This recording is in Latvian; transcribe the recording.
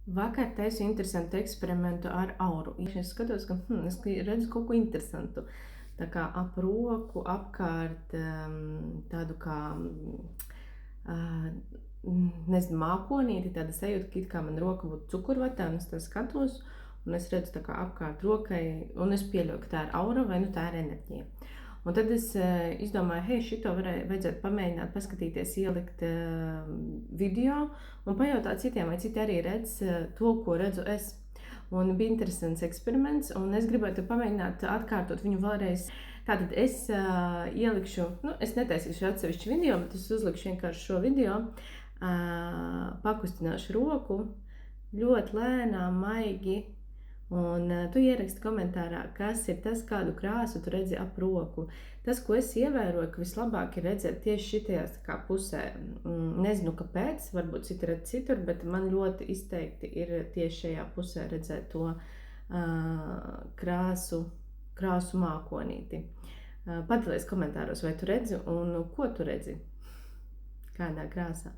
Vakar taisu interesantu eksperimentu ar auru. Es skatos, ka es redzu kaut ko interesantu. Tā kā ap roku, apkārt tādu kā, nezinu, mākonīti, tāda sajūta, ka it kā man roka būtu cukurvatā, un es tā skatos, un es redzu tā kā apkārt rokai, un es pieļauju, ka tā ir aura vai nu tā ir enerģija. Un tad es izdomāju, hei, šito vajadzētu pamēģināt, paskatīties, ielikt video un pajautāt citiem, vai citi arī redz to, ko redzu es. Un bija interesants eksperiments, un es gribētu pamēģināt atkārtot viņu vēlreiz. Tātad es ielikšu, es netaisīšu atsevišķu video, bet es uzlikšu vienkārši šo video, pakustināšu roku ļoti lēnām, maigi. Un tu ieraksti komentārā, kas ir tas, kādu krāsu tu redzi ap roku. Tas, ko es ievēroju, ka vislabāk ir redzēt tieši šitajās pusē. Nezinu, kāpēc, varbūt citi redz citur, bet man ļoti izteikti ir tieši šajā pusē redzēt to krāsu mākonīti. Padalies komentāros, vai tu redzi un ko tu redzi, kādā krāsā.